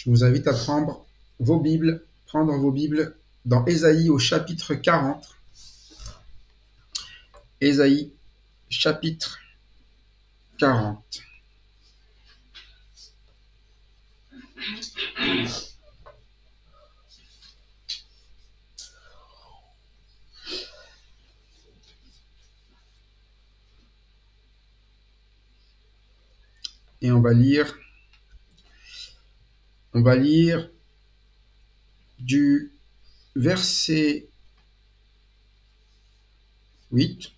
Je vous invite à prendre vos Bibles dans Ésaïe au chapitre 40. Ésaïe, chapitre 40. Et on va lire du verset 8.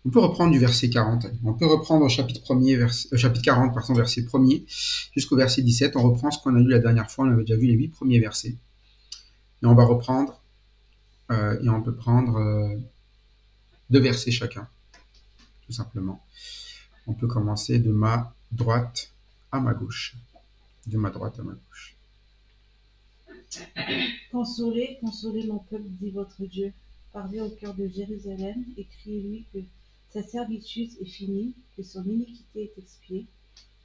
On peut reprendre du verset 40. On peut reprendre au chapitre 40, verset 1er, jusqu'au verset 17. On reprend ce qu'on a lu la dernière fois. On avait déjà vu les 8 premiers versets. Et on va reprendre, et on peut prendre 2 versets chacun, tout simplement. On peut commencer de ma droite à ma gauche. De ma droite à ma gauche. Consolez, consolez mon peuple, dit votre Dieu. Parlez au cœur de Jérusalem et criez-lui que sa servitude est finie, que son iniquité est expiée,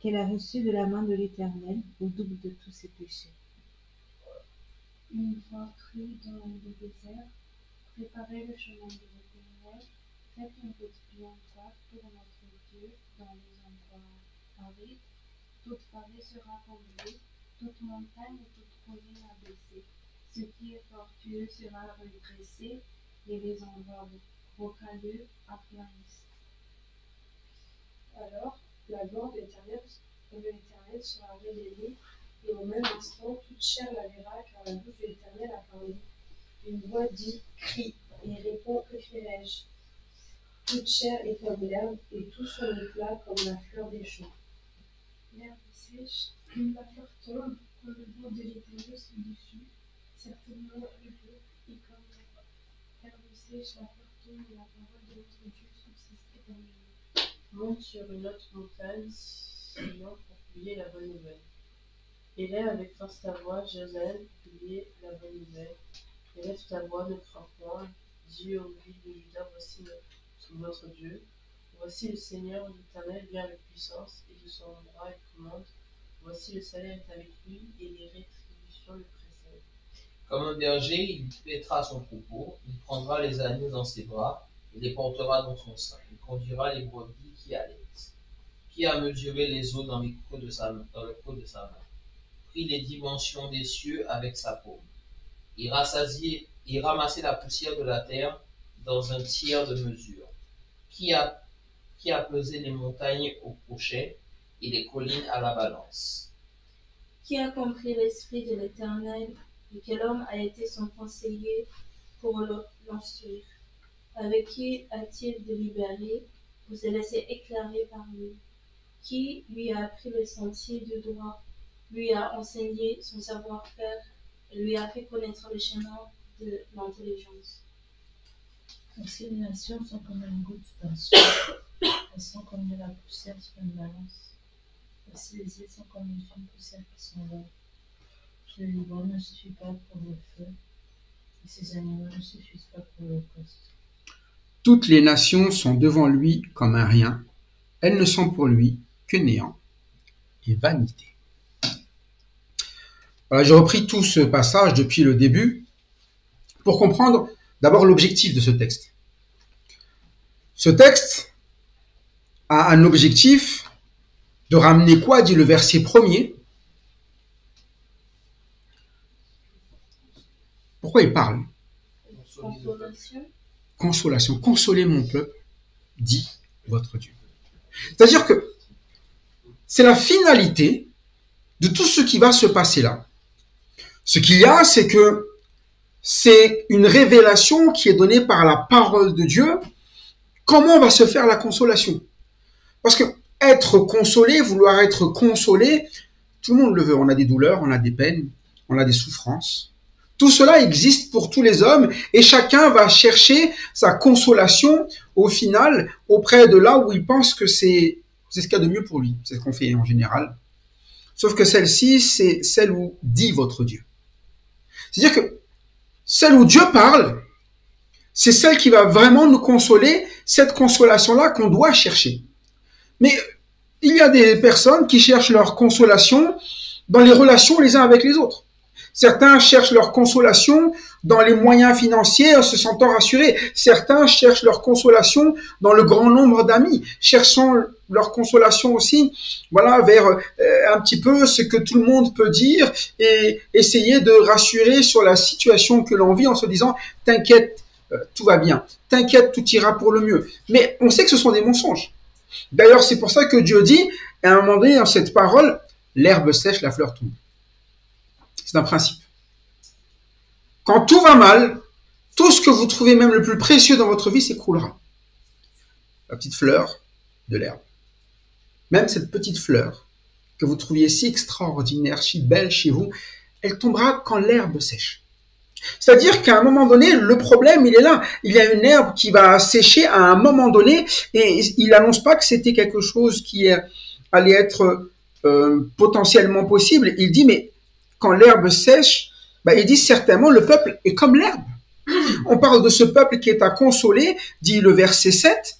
qu'elle a reçu de la main de l'Éternel au double de tous ses péchés. Une fois pris dans le désert, préparez le chemin de l'Éternel, faites une route triomphale pour notre Dieu dans les endroits arides. Toute vallée sera comblée, toute montagne et toute colline abaissée. Ce qui est tortueux sera redressé, et les endroits rocalleux aplanissent. Alors, la gloire de l'Éternel sera révélée, et au même instant, toute chair la verra, car la bouche de l'Éternel a parlé. Une voix dit, crie, et répond, que ferai-je? Toute chair est comme l'herbe, et tout son éclat comme la fleur des champs. L'herbe sèche, la fleur tombe, quand le vent de l'Éternel s'en-dessus. Certainement, le jour est comme l'herbe sèche, la fleur tombe, et la parole de notre Dieu subsiste éternellement. Monte sur une autre montagne, Sion, pour publier la bonne nouvelle. Élève avec force ta voix, Jérusalem, pour publier la bonne nouvelle. Élève ta voix, ne crains point, dis aux villes de Juda, voici votre Dieu. Voici le Seigneur l'Éternel vient avec puissance, et de son bras il commande. Voici le salaire est avec lui, et les rétributions le précèdent. Comme un berger, il paîtra son troupeau, il prendra les agneaux dans ses bras, et les portera dans son sein. Il conduira les brebis qui allaitent. Qui a mesuré les eaux dans le creux de sa main, pris les dimensions des cieux avec sa paume, et ramassé la poussière de la terre dans un tiers de mesure. Qui a pesé les montagnes au crochet et les collines à la balance? Qui a compris l'esprit de l'Éternel, et quel homme a été son conseiller pour l'instruire? Avec qui a-t-il délibéré, vous s'est laissé éclairer par lui? Qui lui a appris le sentier du droit, lui a enseigné son savoir-faire, et lui a fait connaître le chemin de l'intelligence? Ainsi les nations sont comme une goutte d'un seau, elles sont comme de la poussière sur une balance. Ainsi les îles sont comme une fine poussière qui s'envole. Le Liban ne suffit pas pour le feu, et ses animaux ne suffisent pas pour l'holocauste. Toutes les nations sont devant lui comme un rien. Elles ne sont pour lui que néant et vanité. Voilà, j'ai repris tout ce passage depuis le début pour comprendre d'abord l'objectif de ce texte. Ce texte a un objectif de ramener quoi, dit le verset 1er. Pourquoi il parle? Consolation. Consolez mon peuple, dit votre Dieu. C'est-à-dire que c'est la finalité de tout ce qui va se passer là. Ce qu'il y a, c'est que c'est une révélation qui est donnée par la parole de Dieu. Comment va se faire la consolation? Parce que être consolé, vouloir être consolé, tout le monde le veut. On a des douleurs, on a des peines, on a des souffrances. Tout cela existe pour tous les hommes et chacun va chercher sa consolation au final auprès de là où il pense que c'est ce qu'il y a de mieux pour lui. C'est ce qu'on fait en général. Sauf que celle-ci, c'est celle où dit votre Dieu. C'est-à-dire que celle où Dieu parle, c'est celle qui va vraiment nous consoler, cette consolation-là qu'on doit chercher. Mais il y a des personnes qui cherchent leur consolation dans les relations les uns avec les autres. Certains cherchent leur consolation dans les moyens financiers en se sentant rassurés. Certains cherchent leur consolation dans le grand nombre d'amis, cherchant leur consolation aussi, voilà, vers un petit peu ce que tout le monde peut dire et essayer de rassurer sur la situation que l'on vit en se disant « T'inquiète, tout va bien. T'inquiète, tout ira pour le mieux. » Mais on sait que ce sont des mensonges. D'ailleurs, c'est pour ça que Dieu dit, à un moment donné, dans cette parole, l'herbe sèche, la fleur tombe. C'est un principe. Quand tout va mal, tout ce que vous trouvez même le plus précieux dans votre vie s'écroulera. La petite fleur de l'herbe. Même cette petite fleur que vous trouviez si extraordinaire, si belle chez vous, elle tombera quand l'herbe sèche. C'est-à-dire qu'à un moment donné, le problème, il est là. Il y a une herbe qui va sécher à un moment donné et il n'annonce pas que c'était quelque chose qui allait être potentiellement possible. Il dit, mais quand l'herbe sèche, il dit certainement le peuple est comme l'herbe. On parle de ce peuple qui est à consoler, dit le verset 7.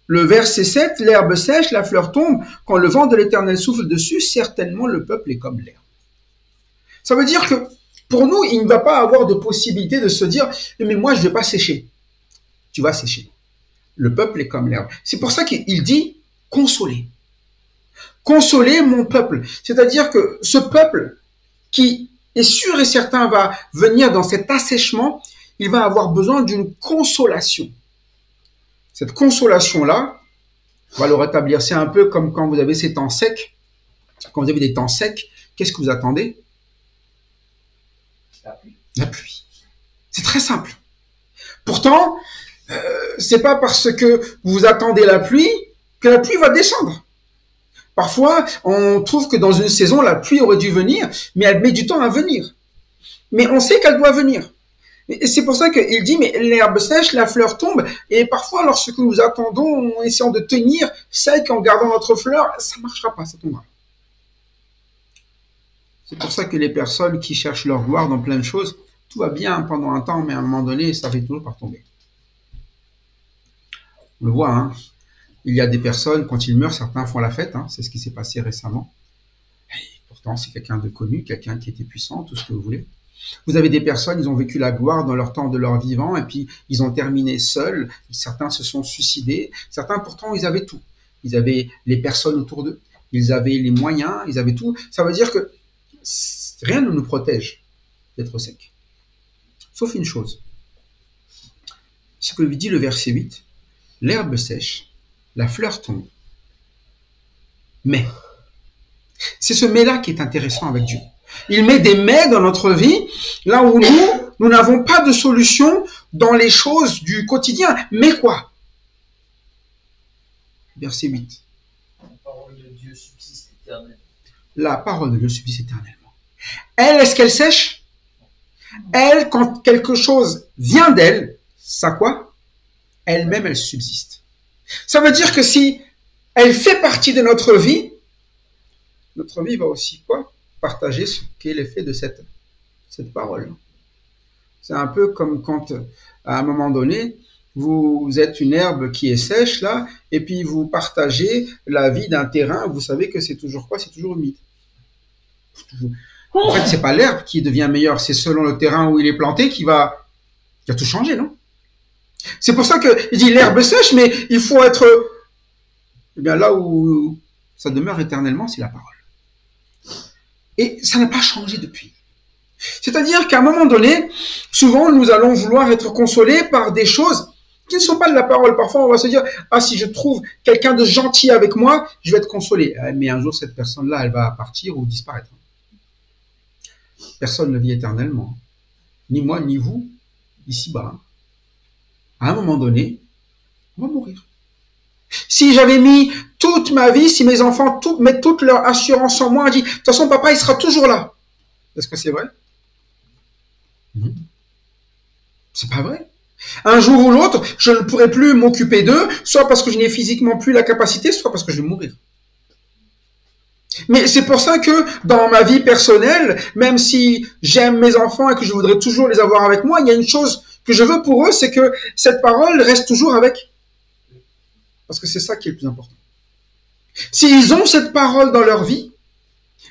Le verset 7, l'herbe sèche, la fleur tombe, quand le vent de l'Éternel souffle dessus, certainement le peuple est comme l'herbe. Ça veut dire que pour nous, il ne va pas avoir de possibilité de se dire « mais moi je ne vais pas sécher ». Tu vas sécher. Le peuple est comme l'herbe. C'est pour ça qu'il dit « consoler ». Consoler mon peuple. C'est-à-dire que ce peuple qui est sûr et certain va venir dans cet assèchement, il va avoir besoin d'une consolation. Cette consolation-là, on va le rétablir. C'est un peu comme quand vous avez ces temps secs. Quand vous avez des temps secs, qu'est-ce que vous attendez? La pluie. C'est très simple. Pourtant, c'est pas parce que vous attendez la pluie que la pluie va descendre. Parfois, on trouve que dans une saison, la pluie aurait dû venir, mais elle met du temps à venir. Mais on sait qu'elle doit venir. Et c'est pour ça qu'il dit, mais l'herbe sèche, la fleur tombe, et parfois, lorsque nous attendons, en essayant de tenir sec, en gardant notre fleur, ça ne marchera pas, ça tombera. C'est pour ça que les personnes qui cherchent leur gloire dans plein de choses, tout va bien pendant un temps, mais à un moment donné, ça fait toujours par tomber. On le voit, hein. Il y a des personnes, quand ils meurent, certains font la fête, hein. C'est ce qui s'est passé récemment. Et pourtant, c'est quelqu'un de connu, quelqu'un qui était puissant, tout ce que vous voulez. Vous avez des personnes, ils ont vécu la gloire dans leur temps de leur vivant, et puis ils ont terminé seuls. Certains se sont suicidés. Certains, pourtant, ils avaient tout. Ils avaient les personnes autour d'eux. Ils avaient les moyens, ils avaient tout. Ça veut dire que rien ne nous protège d'être sec. Sauf une chose. Ce que lui dit le verset 8. L'herbe sèche, la fleur tombe. Mais, c'est ce mais-là qui est intéressant avec Dieu. Il met des mais dans notre vie, là où nous n'avons pas de solution dans les choses du quotidien. Mais quoi? Verset 8. La parole de Dieu subsiste éternellement. La parole de Dieu subsiste éternellement. Elle, est-ce qu'elle sèche? Elle, quand quelque chose vient d'elle, ça quoi? Elle-même, elle subsiste. Ça veut dire que si elle fait partie de notre vie va aussi quoi? Partager ce qu'est l'effet de cette parole. C'est un peu comme quand, à un moment donné, vous êtes une herbe qui est sèche, là, et puis vous partagez la vie d'un terrain, vous savez que c'est toujours quoi? C'est toujours humide. En fait, c'est pas l'herbe qui devient meilleure, c'est selon le terrain où il est planté qui va tout changer, non? C'est pour ça qu'il dit l'herbe sèche, mais il faut être là où ça demeure éternellement, c'est la parole. Et ça n'a pas changé depuis. C'est-à-dire qu'à un moment donné, souvent nous allons vouloir être consolés par des choses qui ne sont pas de la parole. Parfois on va se dire, ah si je trouve quelqu'un de gentil avec moi, je vais être consolé. Mais un jour cette personne-là, elle va partir ou disparaître. Personne ne vit éternellement. Ni moi, ni vous, ici-bas. À un moment donné, on va mourir. Si j'avais mis toute ma vie, si mes enfants mettent toute leur assurance en moi, dit, de toute façon, papa, il sera toujours là. Est-ce que c'est vrai? Non. C'est pas vrai. Un jour ou l'autre, je ne pourrai plus m'occuper d'eux, soit parce que je n'ai physiquement plus la capacité, soit parce que je vais mourir. Mais c'est pour ça que dans ma vie personnelle, même si j'aime mes enfants et que je voudrais toujours les avoir avec moi, il y a une chose que je veux pour eux, c'est que cette parole reste toujours avec. Parce que c'est ça qui est le plus important. S'ils ont cette parole dans leur vie,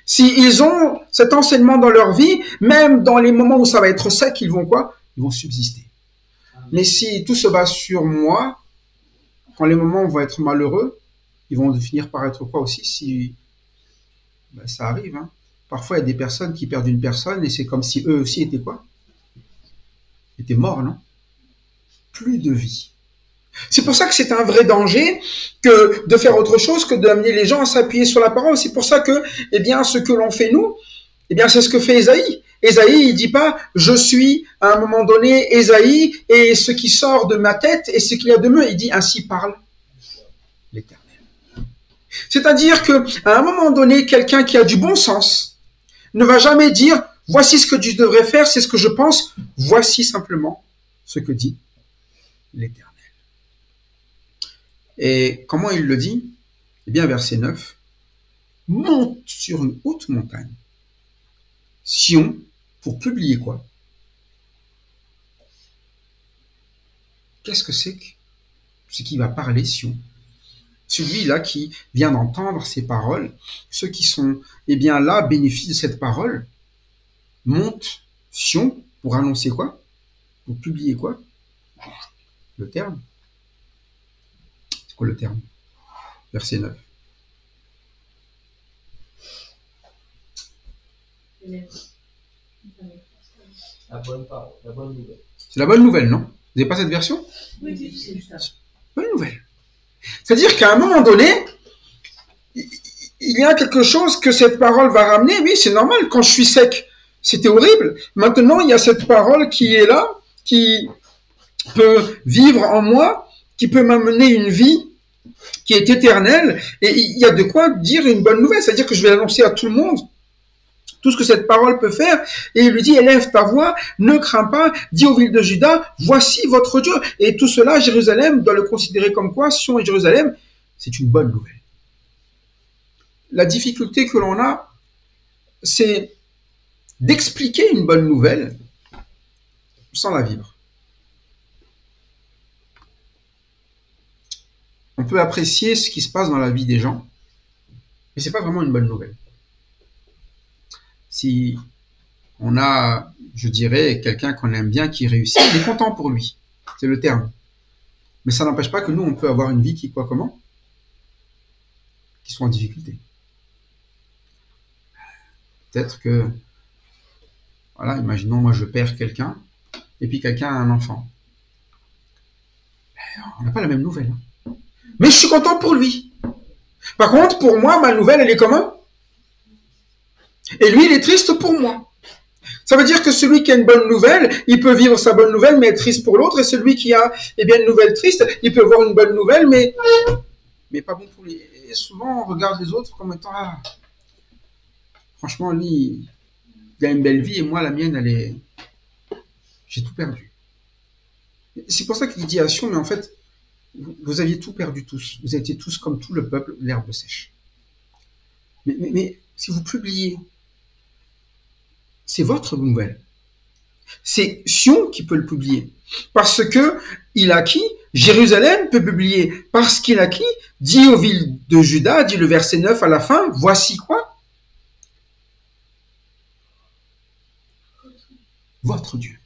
s'ils ont cet enseignement dans leur vie, même dans les moments où ça va être sec, ils vont quoi? Ils vont subsister. Mais si tout se base sur moi, quand les moments vont être malheureux, ils vont finir par être quoi aussi si ben, ça arrive. Hein. Parfois, il y a des personnes qui perdent une personne et c'est comme si eux aussi étaient quoi? Étaient morts, non? Plus de vie. C'est pour ça que c'est un vrai danger que de faire autre chose que d'amener les gens à s'appuyer sur la parole. C'est pour ça que, eh bien, ce que l'on fait nous, eh bien, c'est ce que fait Ésaïe. Ésaïe, il dit pas, je suis, à un moment donné, Ésaïe, et ce qui sort de ma tête, et ce qu'il y a de mieux, il dit, ainsi parle l'Éternel. C'est-à-dire que, à un moment donné, quelqu'un qui a du bon sens ne va jamais dire, voici ce que Dieu devrait faire, c'est ce que je pense, voici simplement ce que dit l'Éternel. Et comment il le dit? Eh bien, verset 9, monte sur une haute montagne, Sion, pour publier quoi? Qu'est-ce que c'est que ce qui va parler Sion? Celui-là qui vient d'entendre ces paroles, ceux qui sont eh bien là bénéficient de cette parole, monte Sion pour annoncer quoi? Pour publier quoi? Le terme. C'est quoi le terme? Verset 9. La bonne parole, la bonne nouvelle. C'est la bonne nouvelle, non? Vous n'avez pas cette version? Oui, c'est juste ça. Bonne nouvelle. C'est-à-dire qu'à un moment donné, il y a quelque chose que cette parole va ramener. Oui, c'est normal. Quand je suis sec, c'était horrible. Maintenant, il y a cette parole qui est là, qui peut vivre en moi, qui peut m'amener une vie qui est éternelle. Et il y a de quoi dire une bonne nouvelle. C'est-à-dire que je vais l'annoncer à tout le monde. Tout ce que cette parole peut faire. Et il lui dit, élève ta voix, ne crains pas, dis aux villes de Juda, voici votre Dieu. Et tout cela, Jérusalem doit le considérer comme quoi, Sion et Jérusalem, c'est une bonne nouvelle. La difficulté que l'on a, c'est d'expliquer une bonne nouvelle sans la vivre. On peut apprécier ce qui se passe dans la vie des gens, mais ce n'est pas vraiment une bonne nouvelle. Si on a, je dirais, quelqu'un qu'on aime bien qui réussit, on est content pour lui. C'est le terme. Mais ça n'empêche pas que nous, on peut avoir une vie qui, quoi, comment? Qui soit en difficulté. Peut-être que, voilà, imaginons, moi je perds quelqu'un, et puis quelqu'un a un enfant. On n'a pas la même nouvelle. Mais je suis content pour lui. Par contre, pour moi, ma nouvelle, elle est comment? Et lui, il est triste pour moi. Ça veut dire que celui qui a une bonne nouvelle, il peut vivre sa bonne nouvelle, mais être triste pour l'autre. Et celui qui a eh bien, une nouvelle triste, il peut avoir une bonne nouvelle, mais pas bon pour lui. Et souvent, on regarde les autres comme étant, ah, franchement, lui, il a une belle vie, et moi, la mienne, elle est... J'ai tout perdu. C'est pour ça qu'il dit à Sion, mais en fait, vous aviez tout perdu tous. Vous étiez tous comme tout le peuple, l'herbe sèche. Mais si vous publiez, c'est votre nouvelle. C'est Sion qui peut le publier. Parce que il a qui? Jérusalem peut publier. Parce qu'il a qui? Dit aux villes de Juda, dit le verset 9 à la fin, voici quoi? Votre Dieu.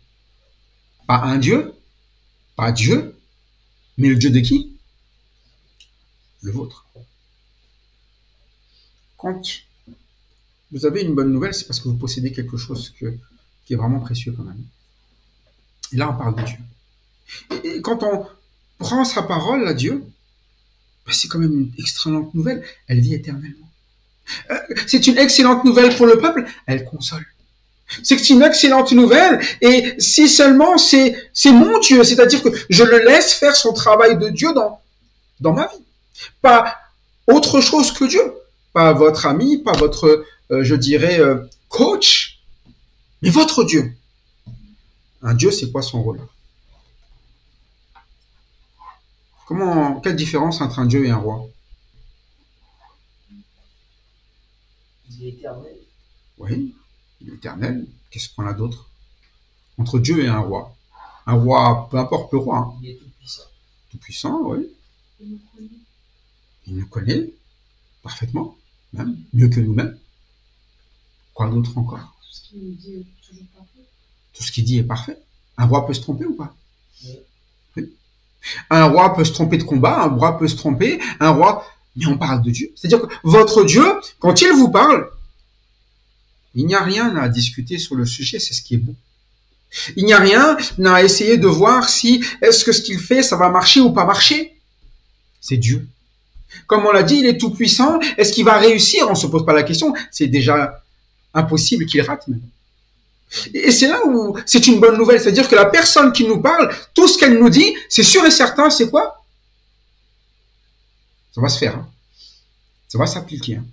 Pas un Dieu, pas Dieu, mais le Dieu de qui? Le vôtre. Quand vous avez une bonne nouvelle, c'est parce que vous possédez quelque chose qui est vraiment précieux quand même. Et là, on parle de Dieu. Et quand on prend sa parole à Dieu, ben c'est quand même une excellente nouvelle. Elle vit éternellement. C'est une excellente nouvelle pour le peuple. Elle console. C'est une excellente nouvelle. Et si seulement c'est mon Dieu, c'est-à-dire que je le laisse faire son travail de Dieu dans ma vie. Pas autre chose que Dieu. Pas votre ami, pas votre, je dirais, coach, mais votre Dieu. Un Dieu, c'est quoi son rôle? Quelle différence entre un Dieu et un roi? Il est éternel. Oui, il est éternel. Qu'est-ce qu'on a d'autre? Entre Dieu et un roi. Un roi, peu importe le roi. Hein. Il est tout puissant. Tout puissant, oui. Il nous connaît parfaitement, même mieux que nous-mêmes. parle d'autre encore? Tout ce qu'il nous dit est toujours parfait. Tout ce qu'il dit est parfait. Un roi peut se tromper ou pas? Oui. Oui. Un roi peut se tromper de combat, un roi peut se tromper, un roi... Mais on parle de Dieu. C'est-à-dire que votre Dieu, quand il vous parle, il n'y a rien à discuter sur le sujet, c'est ce qui est bon. Il n'y a rien à essayer de voir si est-ce que ce qu'il fait, ça va marcher ou pas marcher. C'est Dieu. Comme on l'a dit, il est tout puissant. Est-ce qu'il va réussir? On ne se pose pas la question. C'est déjà impossible qu'il rate même. Et c'est là où c'est une bonne nouvelle. C'est-à-dire que la personne qui nous parle, tout ce qu'elle nous dit, c'est sûr et certain, c'est quoi? Ça va se faire. Hein. Ça va s'appliquer. Hein.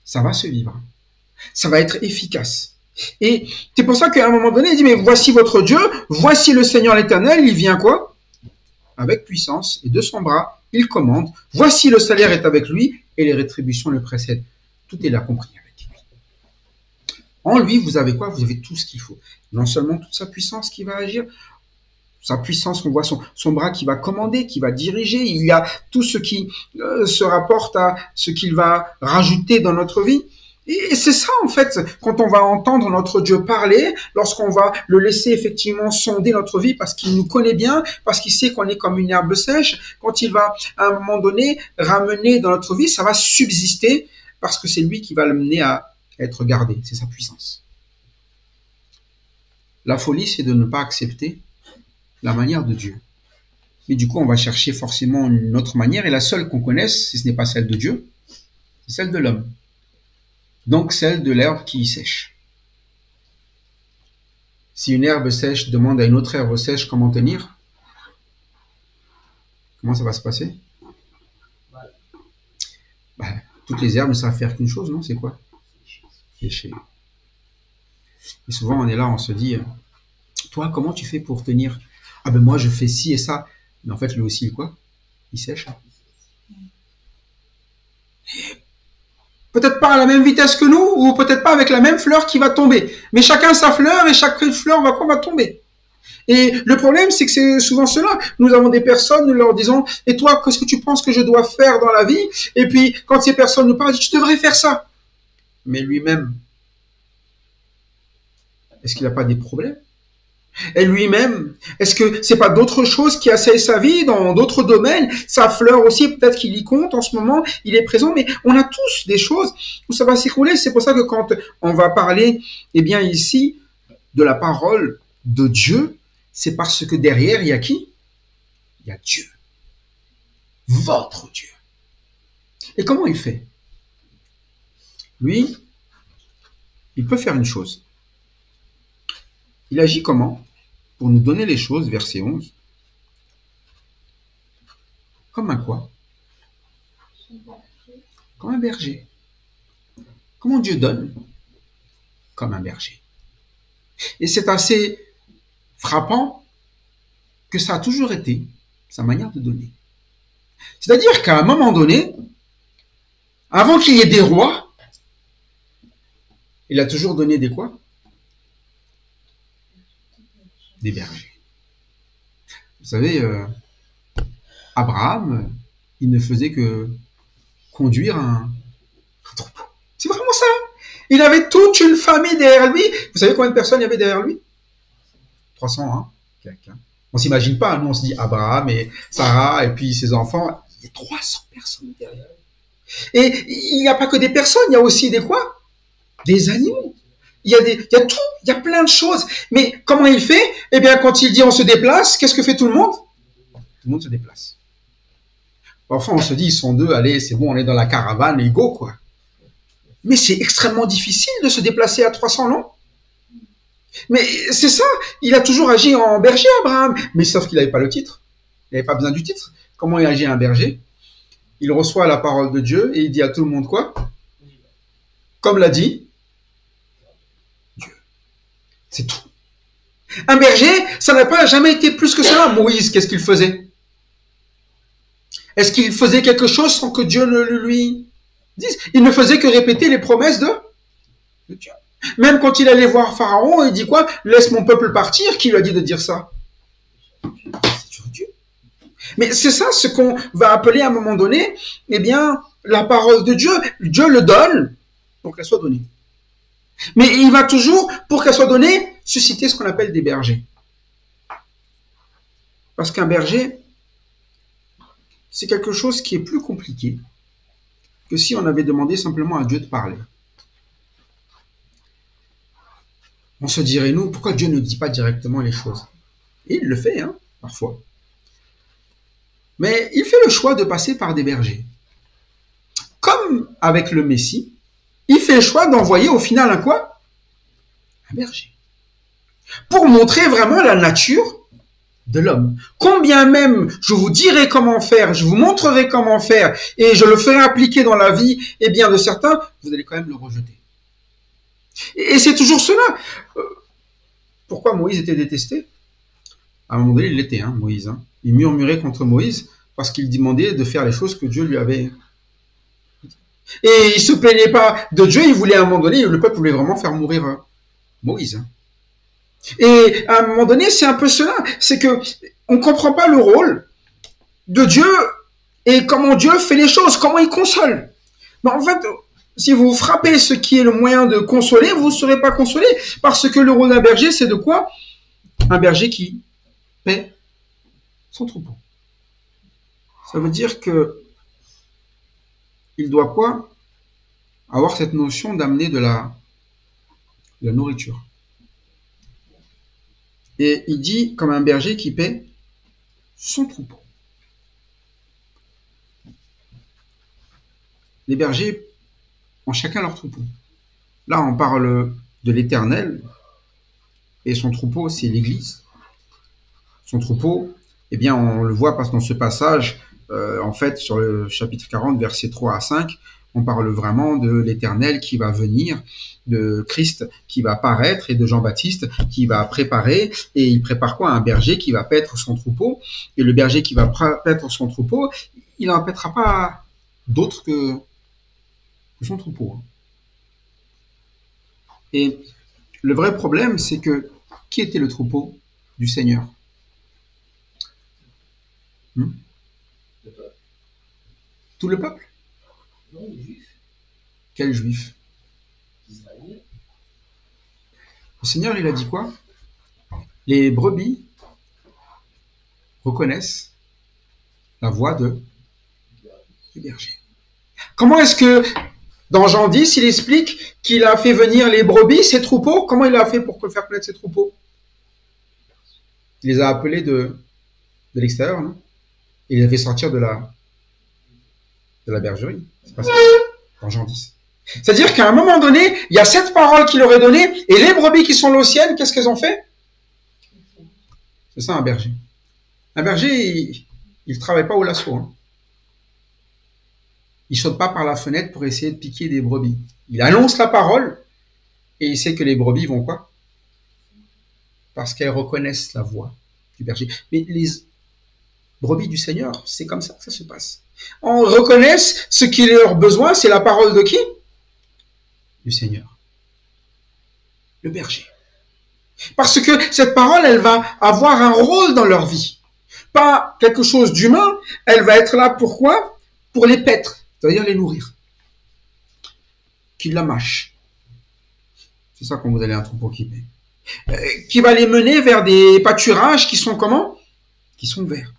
Ça va se vivre. Ça va être efficace. Et c'est pour ça qu'à un moment donné, il dit, mais voici votre Dieu, voici le Seigneur l'Éternel, il vient quoi? Avec puissance, et de son bras, il commande, voici le salaire est avec lui, et les rétributions le précèdent. Tout est là compris avec lui. En lui, vous avez quoi? Vous avez tout ce qu'il faut. Non seulement toute sa puissance qui va agir, sa puissance, on voit son bras qui va commander, qui va diriger, il y a tout ce qui se rapporte à ce qu'il va rajouter dans notre vie. Et c'est ça, en fait, quand on va entendre notre Dieu parler, lorsqu'on va le laisser effectivement sonder notre vie parce qu'il nous connaît bien, parce qu'il sait qu'on est comme une herbe sèche, quand il va, à un moment donné, ramener dans notre vie, ça va subsister parce que c'est lui qui va le mener à être gardé. C'est sa puissance. La folie, c'est de ne pas accepter la manière de Dieu. Et du coup, on va chercher forcément une autre manière, et la seule qu'on connaisse, si ce n'est pas celle de Dieu, c'est celle de l'homme. Donc celle de l'herbe qui y sèche. Si une herbe sèche demande à une autre herbe sèche comment tenir, comment ça va se passer? Toutes les herbes ne savent faire qu'une chose, non? C'est quoi? Sécher. Et souvent on est là, on se dit, toi comment tu fais pour tenir? Ah ben moi je fais ci et ça. Mais en fait lui aussi quoi? Il sèche. Peut-être pas à la même vitesse que nous, ou peut-être pas avec la même fleur qui va tomber. Mais chacun sa fleur, et chaque fleur va tomber. Et le problème, c'est que c'est souvent cela. Nous avons des personnes, nous leur disons, et toi, qu'est-ce que tu penses que je dois faire dans la vie? Et puis, quand ces personnes nous parlent, tu devrais faire ça. Mais lui-même, est-ce qu'il n'a pas des problèmes? Et lui-même, est-ce que c'est pas d'autres choses qui assaillent sa vie dans d'autres domaines? Sa fleur aussi, peut-être qu'il y compte en ce moment, il est présent, mais on a tous des choses où ça va s'écrouler. C'est pour ça que quand on va parler, eh bien ici, de la parole de Dieu, c'est parce que derrière, il y a qui? Il y a Dieu. Votre Dieu. Et comment il fait? Lui, il peut faire une chose. Il agit comment? Pour nous donner les choses, verset 11. Comme un quoi? Comme un berger. Comment Dieu donne? Comme un berger. Et c'est assez frappant que ça a toujours été sa manière de donner. C'est-à-dire qu'à un moment donné, avant qu'il y ait des rois, il a toujours donné des quoi? Des bergers. Vous savez, Abraham, il ne faisait que conduire un troupeau. C'est vraiment ça. Il avait toute une famille derrière lui. Vous savez combien de personnes il y avait derrière lui? 300, hein? Quelqu'un. On ne s'imagine pas, nous on se dit Abraham et Sarah et puis ses enfants. Il y a 300 personnes derrière. Et il n'y a pas que des personnes, il y a aussi des quoi? Des animaux. Il y a tout, il y a plein de choses. Mais comment il fait? Eh bien, quand il dit on se déplace, qu'est-ce que fait tout le monde? Tout le monde se déplace. Parfois, on se dit, ils sont deux, allez, c'est bon, on est dans la caravane, et go, quoi. Mais c'est extrêmement difficile de se déplacer à 300, non? Mais c'est ça, il a toujours agi en berger, Abraham. Mais sauf qu'il n'avait pas le titre. Il n'avait pas besoin du titre. Comment il agit un berger? Il reçoit la parole de Dieu et il dit à tout le monde quoi? Comme l'a dit Dieu. C'est tout. Un berger, ça n'a pas jamais été plus que cela. Moïse, qu'est-ce qu'il faisait? Est-ce qu'il faisait quelque chose sans que Dieu ne le lui dise? Il ne faisait que répéter les promesses de Dieu. Même quand il allait voir Pharaon, il dit quoi? Laisse mon peuple partir. Qui lui a dit de dire ça? C'est Dieu. Mais c'est ça ce qu'on va appeler à un moment donné, eh bien, la parole de Dieu. Dieu le donne, donc elle soit donnée. Mais il va toujours, pour qu'elle soit donnée, susciter ce qu'on appelle des bergers. Parce qu'un berger, c'est quelque chose qui est plus compliqué que si on avait demandé simplement à Dieu de parler. On se dirait, nous, pourquoi Dieu ne dit pas directement les choses? Et il le fait, hein, parfois. Mais il fait le choix de passer par des bergers. Comme avec le Messie, il fait le choix d'envoyer au final un quoi? Un berger. Pour montrer vraiment la nature de l'homme. Combien même je vous dirai comment faire, je vous montrerai comment faire, et je le ferai appliquer dans la vie, et bien de certains, vous allez quand même le rejeter. Et c'est toujours cela. Pourquoi Moïse était détesté? À un moment donné, il l'était, hein, Moïse. Hein. Il murmurait contre Moïse parce qu'il demandait de faire les choses que Dieu lui avait. Et il se plaignait pas de Dieu, il voulait à un moment donné, le peuple voulait vraiment faire mourir Moïse. Hein. Et à un moment donné, c'est un peu cela, c'est que on comprend pas le rôle de Dieu et comment Dieu fait les choses, comment il console. Mais en fait, si vous frappez ce qui est le moyen de consoler, vous ne serez pas consolé, parce que le rôle d'un berger, c'est de quoi? Un berger qui paie son troupeau. Ça veut dire que il doit quoi? Avoir cette notion d'amener de la nourriture. Et il dit comme un berger qui paie son troupeau. Les bergers ont chacun leur troupeau. Là, on parle de l'Éternel, et son troupeau, c'est l'Église. Son troupeau, eh bien, on le voit parce que dans ce passage, en fait, sur le chapitre 40, versets 3 à 5, on parle vraiment de l'Éternel qui va venir, de Christ qui va paraître et de Jean-Baptiste qui va préparer. Et il prépare quoi? Un berger qui va paître son troupeau. Et le berger qui va paître son troupeau, il n'en paîtra pas d'autre que son troupeau. Et le vrai problème, c'est que qui était le troupeau du Seigneur? Le peuple. Tout le peuple? Non, les Juifs. Quel juif? Israël. Le Seigneur, il a dit quoi? Les brebis reconnaissent la voix du berger. Comment est-ce que dans Jean 10, il explique qu'il a fait venir les brebis, ses troupeaux? Comment il a fait pour faire connaître ses troupeaux? Il les a appelés de l'extérieur, non? Il les a fait sortir de la bergerie. C'est pas ça, dans Jean 10. C'est-à-dire qu'à un moment donné, il y a cette parole qu'il aurait donnée, et les brebis qui sont les siennes, qu'est-ce qu'elles ont fait? C'est ça un berger. Un berger, il ne travaille pas au lasso. Hein. Il ne saute pas par la fenêtre pour essayer de piquer des brebis. Il annonce la parole, et il sait que les brebis vont quoi? Parce qu'elles reconnaissent la voix du berger. Mais les brebis du Seigneur, c'est comme ça que ça se passe. On reconnaît ce qui est leur besoin, c'est la parole de qui? Du Seigneur. Le berger. Parce que cette parole, elle va avoir un rôle dans leur vie. Pas quelque chose d'humain, elle va être là pour quoi? Pour les paître, c'est-à-dire les nourrir. Qu'ils la mâchent. C'est ça quand vous avez un troupeau qui paie. Qui va les mener vers des pâturages qui sont comment? Qui sont verts.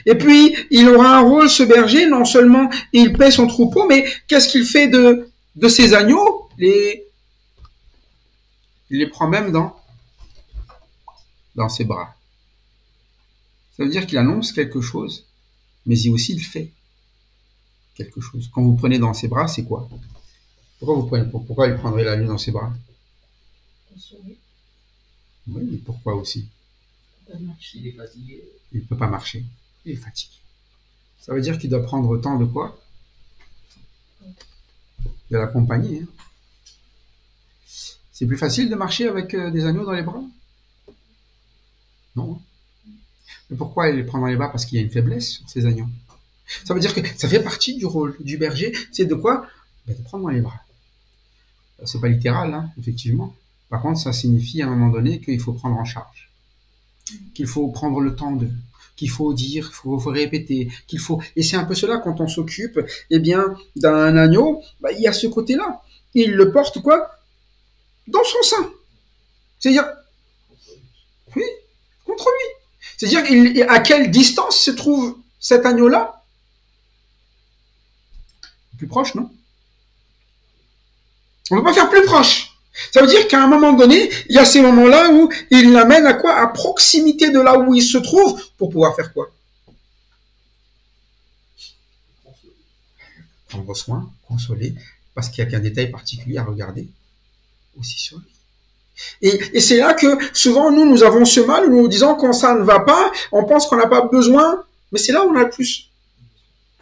Et puis, il aura un rôle, ce berger, non seulement il paie son troupeau, mais qu'est-ce qu'il fait de ses agneaux? Il les prend même dans ses bras. Ça veut dire qu'il annonce quelque chose, mais il fait quelque chose. Quand vous prenez dans ses bras, c'est quoi? Pourquoi il prendrait l'agneau dans ses bras? Oui, mais pourquoi aussi? Il est fatigué. Il ne peut pas marcher. Il est fatigué. Ça veut dire qu'il doit prendre le temps de quoi? De l'accompagner. Hein. C'est plus facile de marcher avec des agneaux dans les bras? Non. Mais pourquoi il les prend dans les bras? Parce qu'il y a une faiblesse sur ces agneaux. Ça veut dire que ça fait partie du rôle du berger. C'est de quoi? De prendre dans les bras. C'est pas littéral, hein, effectivement. Par contre, ça signifie à un moment donné qu'il faut prendre en charge. Qu'il faut prendre le temps qu'il faut dire, qu'il faut répéter, qu'il faut... Et c'est un peu cela, quand on s'occupe, eh bien, d'un agneau, il y a ce côté-là. Il le porte, quoi? dans son sein. C'est-à-dire, oui, contre lui. C'est-à-dire, à quelle distance se trouve cet agneau-là? Plus proche, non? On ne peut pas faire plus proche. Ça veut dire qu'à un moment donné, il y a ces moments-là où il l'amène à quoi? À proximité de là où il se trouve pour pouvoir faire quoi? Prendre soin, consoler, parce qu'il y a qu'un détail particulier à regarder aussi sur lui. Et c'est là que souvent nous avons ce mal, nous disons quand ça ne va pas, on pense qu'on n'a pas besoin, mais c'est là où on a le plus.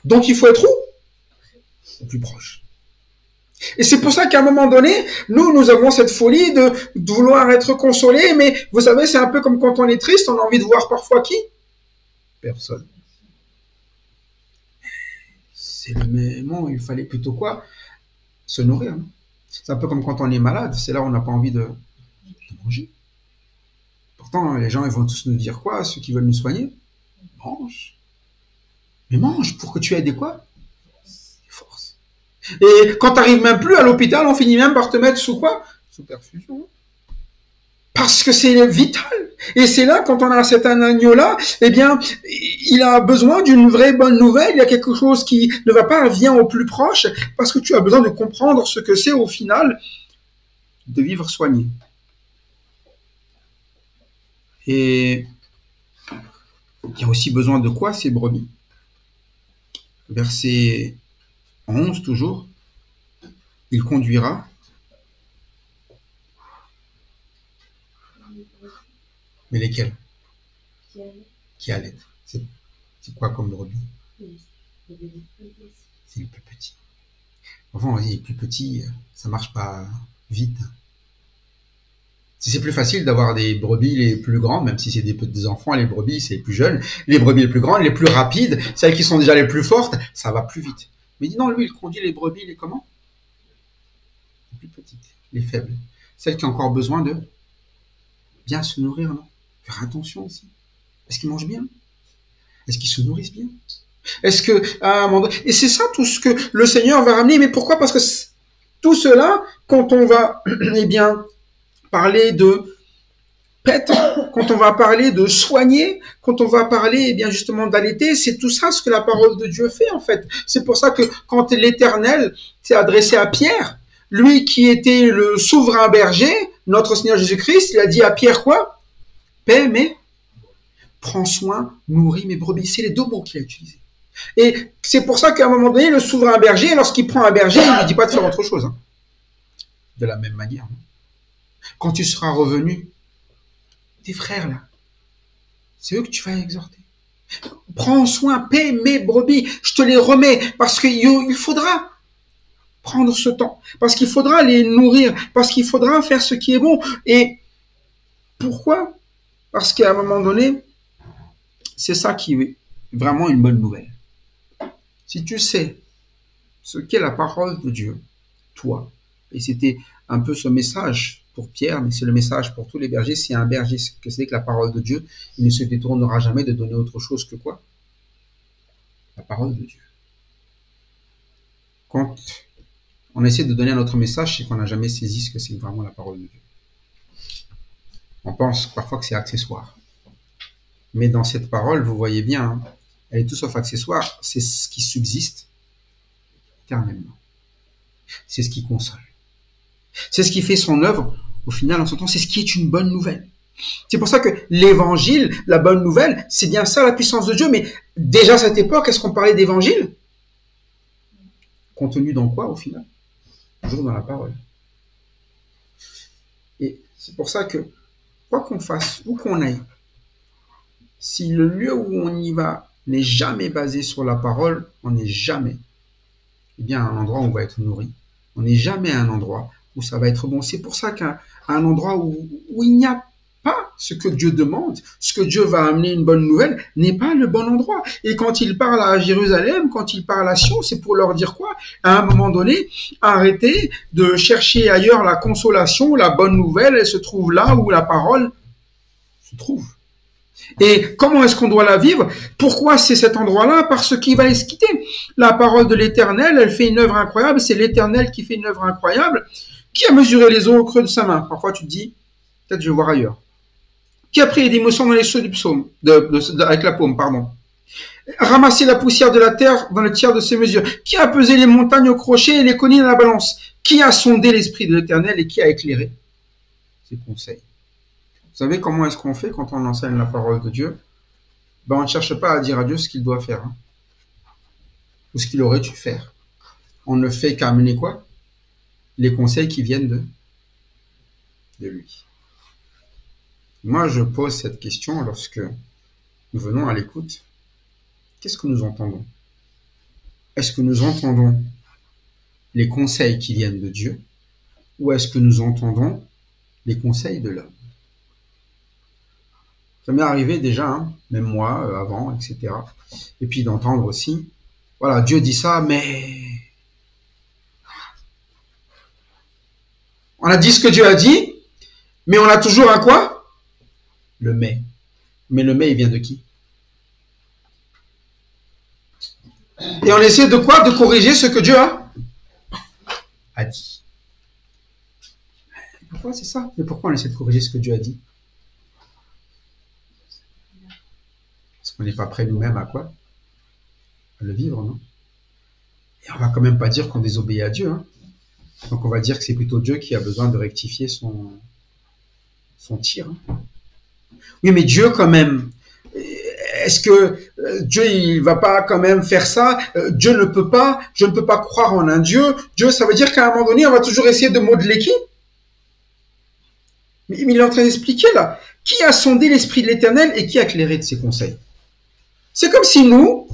Donc il faut être où? Au plus proche. Et c'est pour ça qu'à un moment donné, nous avons cette folie de vouloir être consolés, mais vous savez, c'est un peu comme quand on est triste, on a envie de voir parfois qui? Personne. C'est le moment où il fallait plutôt quoi? Se nourrir. Non? C'est un peu comme quand on est malade, c'est là où on n'a pas envie de manger. Pourtant, les gens ils vont tous nous dire quoi? Ceux qui veulent nous soigner? Mange. Mais mange pour que tu aies des quoi? Des forces. Et quand tu n'arrives même plus à l'hôpital, on finit même par te mettre sous quoi? Sous perfusion. Parce que c'est vital. Et c'est là, quand on a cet agneau-là, eh bien, il a besoin d'une vraie bonne nouvelle. Il y a quelque chose qui ne va pas, viens au plus proche, parce que tu as besoin de comprendre ce que c'est au final de vivre soigné. Et il y a aussi besoin de quoi, ces brebis? Verset 11, toujours. Il conduira. Mais lesquels? Qui allait. C'est quoi comme brebis? C'est les plus petits. Enfin, on dit les plus petits, ça marche pas vite. Si c'est plus facile d'avoir des brebis les plus grandes, même si c'est des enfants, les brebis c'est les plus jeunes, les brebis les plus grandes, les plus rapides, celles qui sont déjà les plus fortes, ça va plus vite. Mais dis non, lui il conduit les brebis, les comment? Les plus petites, les faibles, celles qui ont encore besoin de bien se nourrir, non? Faire attention aussi. Est-ce qu'ils mangent bien? Est-ce qu'ils se nourrissent bien? Est-ce que à un moment donné... Et c'est ça tout ce que le Seigneur va ramener. Mais pourquoi? Parce que tout cela, quand on va eh bien parler de paître, quand on va parler de soigner, quand on va parler eh bien justement d'allaiter, c'est tout ça ce que la parole de Dieu fait en fait. C'est pour ça que quand l'Éternel s'est adressé à Pierre, lui qui était le souverain berger, notre Seigneur Jésus-Christ, il a dit à Pierre quoi? Paix, mais prends soin, nourris mes brebis. C'est les deux mots qu'il a utilisés. Et c'est pour ça qu'à un moment donné, le souverain berger, lorsqu'il prend un berger, il ne lui dit pas de faire autre chose. Hein. De la même manière. Quand tu seras revenu, tes frères là, c'est eux que tu vas exhorter. Prends soin, paix mes brebis, je te les remets, parce qu'il faudra prendre ce temps, parce qu'il faudra les nourrir, parce qu'il faudra faire ce qui est bon. Et pourquoi? Parce qu'à un moment donné, c'est ça qui est vraiment une bonne nouvelle. Si tu sais ce qu'est la parole de Dieu, toi, et c'était un peu ce message pour Pierre, mais c'est le message pour tous les bergers, si un berger que c'est que la parole de Dieu, il ne se détournera jamais de donner autre chose que quoi? La parole de Dieu. Quand on essaie de donner un autre message, c'est qu'on n'a jamais saisi ce que c'est vraiment la parole de Dieu. On pense parfois que c'est accessoire. Mais dans cette parole, vous voyez bien, hein, elle est tout sauf accessoire, c'est ce qui subsiste éternellement. C'est ce qui console. C'est ce qui fait son œuvre, au final, en son temps, c'est ce qui est une bonne nouvelle. C'est pour ça que l'évangile, la bonne nouvelle, c'est bien ça la puissance de Dieu. Mais déjà à cette époque, est-ce qu'on parlait d'évangile? Contenu dans quoi, au final? Toujours dans la parole. Et c'est pour ça que, quoi qu'on fasse, où qu'on aille, si le lieu où on y va n'est jamais basé sur la parole, on n'est jamais à un endroit où on va être nourri. On n'est jamais à un endroit où ça va être bon. C'est pour ça qu'à un endroit où il n'y a pas ce que Dieu demande, ce que Dieu va amener une bonne nouvelle, n'est pas le bon endroit. Et quand il parle à Jérusalem, quand il parle à Sion, c'est pour leur dire quoi? À un moment donné, arrêtez de chercher ailleurs la consolation, la bonne nouvelle, elle se trouve là où la parole se trouve. Et comment est-ce qu'on doit la vivre? Pourquoi c'est cet endroit-là? Parce qu'il va quitter. La parole de l'Éternel, elle fait une œuvre incroyable. C'est l'Éternel qui fait une œuvre incroyable. Qui a mesuré les eaux au creux de sa main? Parfois tu te dis, peut-être je vais voir ailleurs. Qui a pris les émotions dans les seaux du psaume, avec la paume, pardon. Ramasser la poussière de la terre dans le tiers de ses mesures. Qui a pesé les montagnes au crochet et les collines à la balance? Qui a sondé l'esprit de l'Éternel et qui a éclairé ses conseils? Vous savez comment est-ce qu'on fait quand on enseigne la parole de Dieu? On ne cherche pas à dire à Dieu ce qu'il doit faire, ou ce qu'il aurait dû faire. On ne fait qu'amener quoi? Les conseils qui viennent de lui. Moi, je pose cette question lorsque nous venons à l'écoute. Qu'est-ce que nous entendons? Est-ce que nous entendons les conseils qui viennent de Dieu ou est-ce que nous entendons les conseils de l'homme? Ça m'est arrivé déjà, même moi, avant, etc. Et puis d'entendre aussi, voilà, Dieu dit ça, mais... On a dit ce que Dieu a dit, mais on a toujours un quoi? Le mais. Mais le mais, il vient de qui? Et on essaie de quoi? De corriger ce que Dieu a dit. Pourquoi c'est ça? Mais pourquoi on essaie de corriger ce que Dieu a dit? Parce qu'on n'est pas prêt nous-mêmes à quoi? À le vivre, non? Et on va quand même pas dire qu'on désobéit à Dieu. Donc on va dire que c'est plutôt Dieu qui a besoin de rectifier son tir. Oui, mais Dieu quand même, est-ce que Dieu il va pas quand même faire ça? Dieu ne peut pas, je ne peux pas croire en un Dieu. Dieu, ça veut dire qu'à un moment donné, on va toujours essayer de modeler qui? Mais il est en train d'expliquer là. Qui a sondé l'esprit de l'Éternel et qui a éclairé de ses conseils? C'est comme si nous,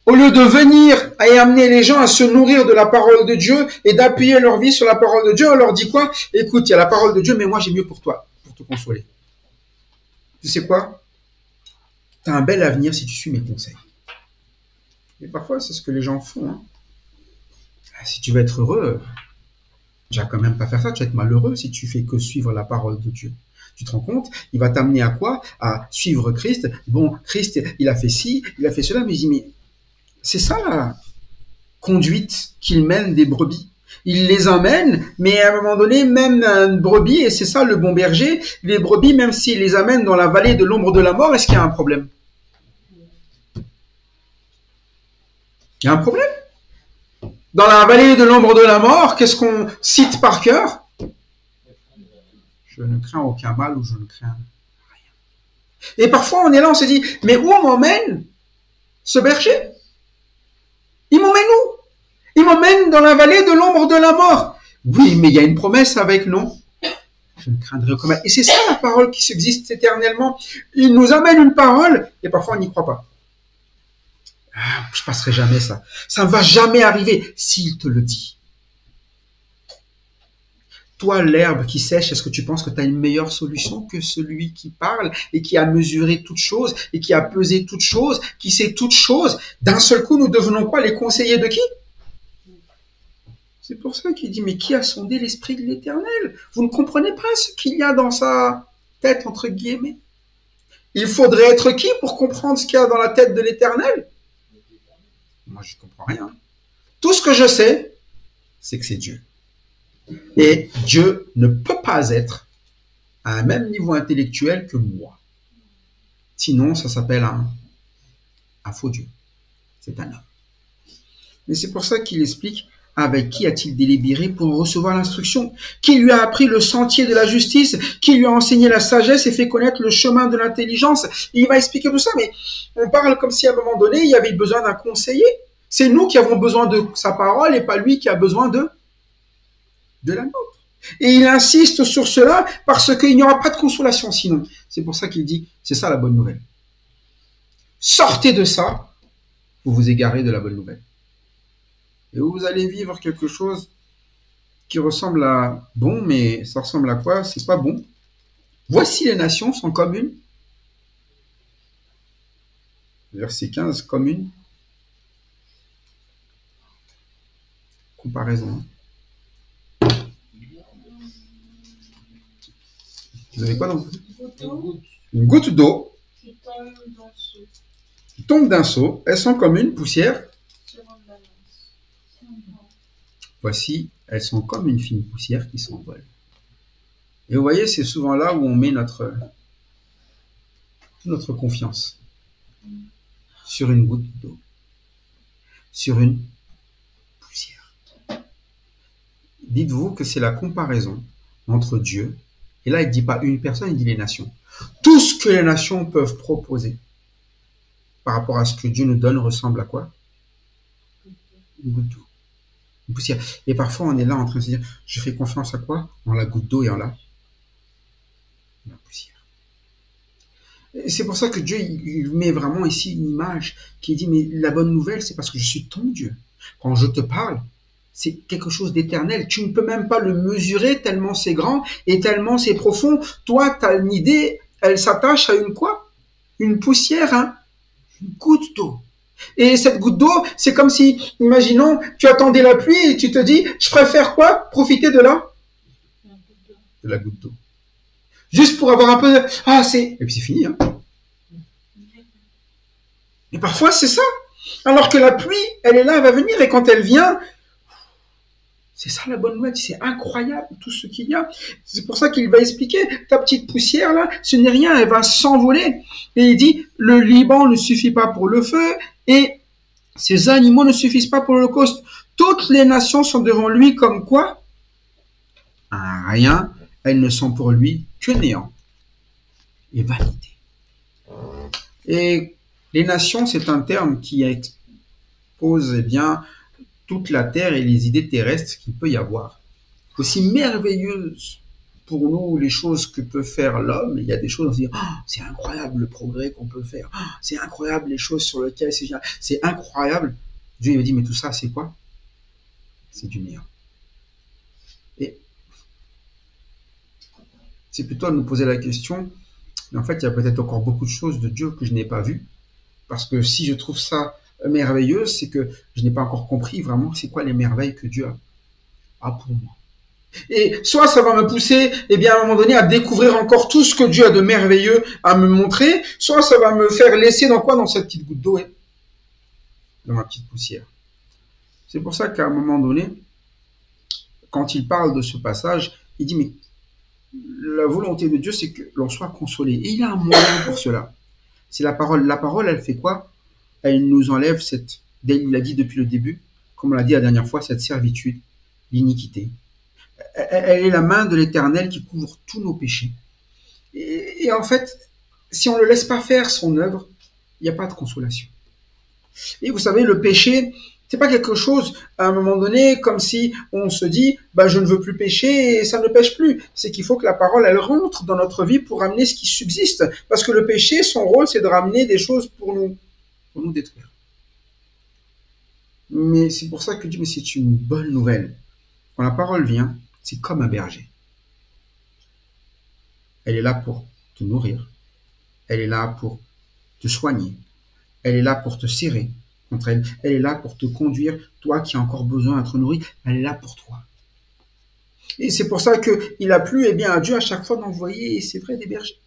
au lieu de venir et amener les gens à se nourrir de la parole de Dieu et d'appuyer leur vie sur la parole de Dieu, on leur dit quoi? Écoute, il y a la parole de Dieu, mais moi j'ai mieux pour toi, pour te consoler. Tu sais quoi? Tu as un bel avenir si tu suis mes conseils. Et parfois, c'est ce que les gens font. Si tu veux être heureux, tu vas quand même pas faire ça, tu vas être malheureux si tu fais que suivre la parole de Dieu. Tu te rends compte? Il va t'amener à quoi? À suivre Christ. Bon, Christ, il a fait ci, il a fait cela, mais il dit, mais c'est ça la conduite qu'il mène des brebis. Il les emmène, mais à un moment donné, même une brebis, et c'est ça le bon berger, les brebis, même s'il les amène dans la vallée de l'ombre de la mort, est-ce qu'il y a un problème? Il y a un problème? Dans la vallée de l'ombre de la mort, qu'est-ce qu'on cite par cœur? Je ne crains aucun mal ou je ne crains rien. Et parfois, on est là, on se dit, mais où m'emmène ce berger? Il m'emmène où? Il m'emmène dans la vallée de l'ombre de la mort. Oui, mais il y a une promesse avec, non? Je ne craindrai aucun mal. Et c'est ça la parole qui subsiste éternellement. Il nous amène une parole et parfois on n'y croit pas. Ah, je passerai jamais ça. Ça ne va jamais arriver s'il te le dit. Toi, l'herbe qui sèche, est-ce que tu penses que tu as une meilleure solution que celui qui parle et qui a mesuré toutes choses et qui a pesé toutes choses, qui sait toutes choses? D'un seul coup, nous devenons quoi? Les conseillers de qui? C'est pour ça qu'il dit, mais qui a sondé l'esprit de l'Éternel? Vous ne comprenez pas ce qu'il y a dans sa tête, entre guillemets. Il faudrait être qui pour comprendre ce qu'il y a dans la tête de l'Éternel? Moi, je ne comprends rien. Tout ce que je sais, c'est que c'est Dieu. Et Dieu ne peut pas être à un même niveau intellectuel que moi. Sinon, ça s'appelle un faux Dieu. C'est un homme. Mais c'est pour ça qu'il explique avec qui a-t-il délibéré pour recevoir l'instruction? Qui lui a appris le sentier de la justice? Qui lui a enseigné la sagesse et fait connaître le chemin de l'intelligence? Il va expliquer tout ça, mais on parle comme si à un moment donné, il y avait besoin d'un conseiller. C'est nous qui avons besoin de sa parole et pas lui qui a besoin de la nôtre. Et il insiste sur cela parce qu'il n'y aura pas de consolation sinon. C'est pour ça qu'il dit, c'est ça la bonne nouvelle. Sortez de ça, vous vous égarez de la bonne nouvelle. Et vous allez vivre quelque chose qui ressemble à bon, mais ça ressemble à quoi? C'est pas bon. Voici les nations sont comme une. Verset 15, comme une. Comparaison. Vous avez quoi dans une goutte d'eau qui tombe d'un seau. Elles sont comme une poussière. Voici elles sont comme une fine poussière qui s'envole. Et vous voyez, c'est souvent là où on met notre confiance. Sur une goutte d'eau. Sur une poussière. Dites-vous que c'est la comparaison entre Dieu, et là il ne dit pas une personne, il dit les nations. Tout ce que les nations peuvent proposer par rapport à ce que Dieu nous donne ressemble à quoi? Une goutte d'eau. Une poussière. Et parfois on est là en train de se dire, je fais confiance à quoi? En la goutte d'eau et en la poussière. Et c'est pour ça que Dieu il met vraiment ici une image qui dit, mais la bonne nouvelle, c'est parce que je suis ton Dieu. Quand je te parle, c'est quelque chose d'éternel. Tu ne peux même pas le mesurer tellement c'est grand et tellement c'est profond. Toi, tu as une idée, elle s'attache à une quoi? Une poussière, hein? Une goutte d'eau. Et cette goutte d'eau, c'est comme si, imaginons, tu attendais la pluie et tu te dis, je préfère quoi? Profiter de la goutte d'eau. Juste pour avoir un peu de... Ah, c'est... Et puis c'est fini, hein? Et parfois, c'est ça. Alors que la pluie, elle est là, elle va venir, et quand elle vient, c'est ça la bonne nouvelle, c'est incroyable tout ce qu'il y a. C'est pour ça qu'il va expliquer, ta petite poussière là, ce n'est rien, elle va s'envoler. Et il dit, le Liban ne suffit pas pour le feu, et ces animaux ne suffisent pas pour l'Holocauste. Toutes les nations sont devant lui comme quoi? Un rien, elles ne sont pour lui que néant et vanité. Et les nations, c'est un terme qui expose bien toute la terre et les idées terrestres qu'il peut y avoir. Aussi merveilleuses pour nous les choses que peut faire l'homme, il y a des choses, on se dit, oh, c'est incroyable le progrès qu'on peut faire, oh, c'est incroyable les choses sur lesquelles c'est incroyable. Dieu il me dit, mais tout ça, c'est quoi? C'est du néant. Et c'est plutôt à nous poser la question, mais en fait, il y a peut-être encore beaucoup de choses de Dieu que je n'ai pas vues, parce que si je trouve ça merveilleux, c'est que je n'ai pas encore compris vraiment c'est quoi les merveilles que Dieu a pour moi. Et soit ça va me pousser, eh bien, à un moment donné, à découvrir encore tout ce que Dieu a de merveilleux à me montrer, soit ça va me faire laisser dans quoi? Dans cette petite goutte d'eau, dans ma petite poussière. C'est pour ça qu'à un moment donné, quand il parle de ce passage, il dit, mais la volonté de Dieu, c'est que l'on soit consolé. Et il y a un moyen pour cela. C'est la parole. La parole, elle fait quoi? Elle nous enlève cette, il l'a dit depuis le début, comme on l'a dit la dernière fois, cette servitude, l'iniquité. Elle est la main de l'Éternel qui couvre tous nos péchés. Et en fait, si on ne le laisse pas faire son œuvre, il n'y a pas de consolation. Et vous savez, le péché, c'est pas quelque chose, à un moment donné, comme si on se dit, bah, je ne veux plus pécher et ça ne pêche plus. C'est qu'il faut que la parole, elle rentre dans notre vie pour amener ce qui subsiste. Parce que le péché, son rôle, c'est de ramener des choses pour nous détruire. Mais c'est pour ça que Dieu, mais c'est une bonne nouvelle. Quand la parole vient, c'est comme un berger. Elle est là pour te nourrir. Elle est là pour te soigner. Elle est là pour te serrer contre elle. Elle est là pour te conduire. Toi qui as encore besoin d'être nourri, elle est là pour toi. Et c'est pour ça qu'il a plu bien, à Dieu à chaque fois d'envoyer, c'est vrai, des bergers.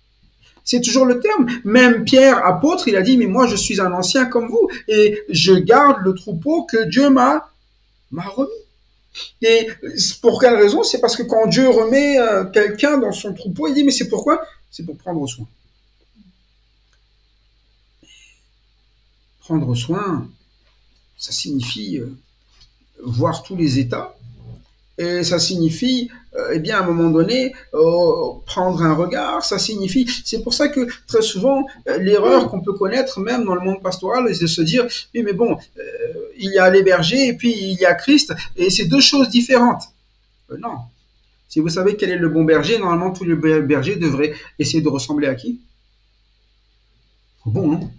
C'est toujours le terme. Même Pierre, apôtre, il a dit, mais moi je suis un ancien comme vous et je garde le troupeau que Dieu m'a remis. Et pour quelle raison? C'est parce que quand Dieu remet quelqu'un dans son troupeau, il dit, mais c'est pourquoi? C'est pour prendre soin. Prendre soin, ça signifie voir tous les états. Et ça signifie, eh bien, à un moment donné, prendre un regard, ça signifie... C'est pour ça que, très souvent, l'erreur qu'on peut connaître, même dans le monde pastoral, c'est de se dire, oui, mais bon, il y a les bergers et puis il y a Christ, et c'est deux choses différentes. Non. Si vous savez quel est le bon berger, normalement, tous les bergers devraient essayer de ressembler à qui? Au bon, non?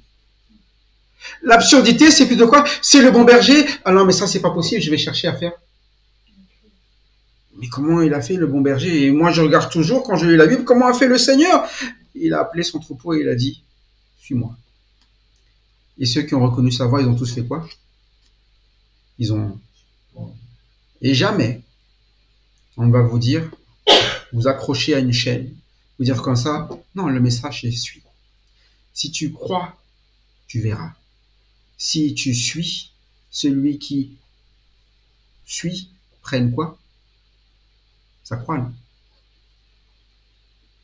L'absurdité, c'est plutôt quoi? C'est le bon berger. Ah non, mais ça, c'est pas possible, je vais chercher à faire. Mais comment il a fait le bon berger? Et moi, je regarde toujours, quand je lis la Bible, comment a fait le Seigneur? Il a appelé son troupeau et il a dit, suis-moi. Et ceux qui ont reconnu sa voix, ils ont tous fait quoi? Ils ont... Et jamais, on va vous dire, vous accrocher à une chaîne, vous dire comme ça, non, le message est suis. Si tu crois, tu verras. Si tu suis, celui qui suit, prenne quoi? Sa croix, non.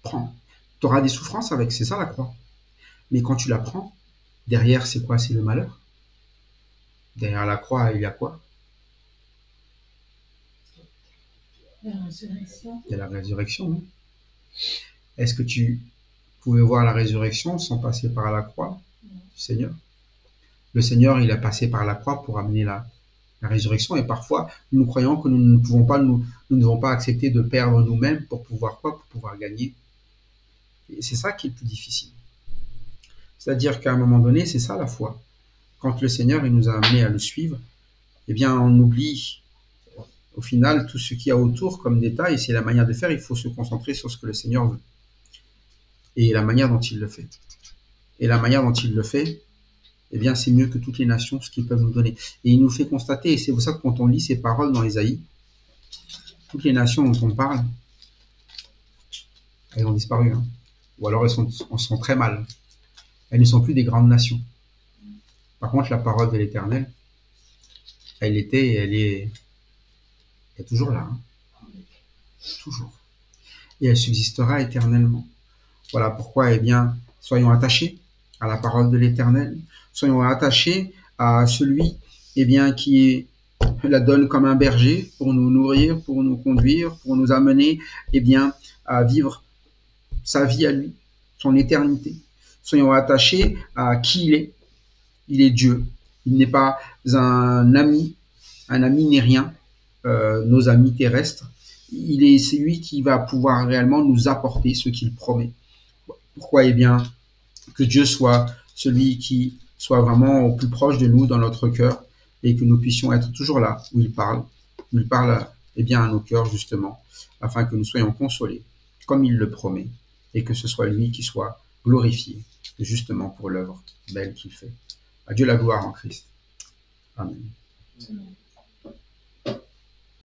Prends. Tu auras des souffrances avec, c'est ça la croix. Mais quand tu la prends, derrière, c'est quoi? C'est le malheur. Derrière la croix, il y a quoi? La résurrection. Il y a la résurrection. Non? Est-ce que tu pouvais voir la résurrection sans passer par la croix du Seigneur? Le Seigneur, il a passé par la croix pour amener la résurrection. Et parfois, nous croyons que nous ne pouvons pas, nous ne devons pas accepter de perdre nous-mêmes pour pouvoir quoi? Pour pouvoir gagner. Et c'est ça qui est le plus difficile. C'est-à-dire qu'à un moment donné, c'est ça la foi. Quand le Seigneur il nous a amenés à le suivre, eh bien, on oublie au final tout ce qu'il y a autour comme détail. C'est la manière de faire. Il faut se concentrer sur ce que le Seigneur veut et la manière dont il le fait. Et la manière dont il le fait, eh bien, c'est mieux que toutes les nations, ce qu'ils peuvent nous donner. Et il nous fait constater, et c'est pour ça que quand on lit ces paroles dans Ésaïe, toutes les nations dont on parle, elles ont disparu. Hein. Ou alors elles sont très mal. Elles ne sont plus des grandes nations. Par contre, la parole de l'Éternel, elle était et elle est toujours là. Hein. Toujours. Et elle subsistera éternellement. Voilà pourquoi, eh bien, soyons attachés à la parole de l'Éternel. Soyons attachés à celui, eh bien, qui la donne comme un berger pour nous nourrir, pour nous conduire, pour nous amener, eh bien, à vivre sa vie à lui, son éternité. Soyons attachés à qui il est. Il est Dieu. Il n'est pas un ami. Un ami n'est rien. Nos amis terrestres. C'est lui qui va pouvoir réellement nous apporter ce qu'il promet. Pourquoi? Eh bien, que Dieu soit celui qui soit vraiment au plus proche de nous dans notre cœur et que nous puissions être toujours là où il parle. Il parle eh bien, à nos cœurs justement, afin que nous soyons consolés comme il le promet et que ce soit lui qui soit glorifié justement pour l'œuvre belle qu'il fait. À Dieu la gloire en Christ. Amen. Amen.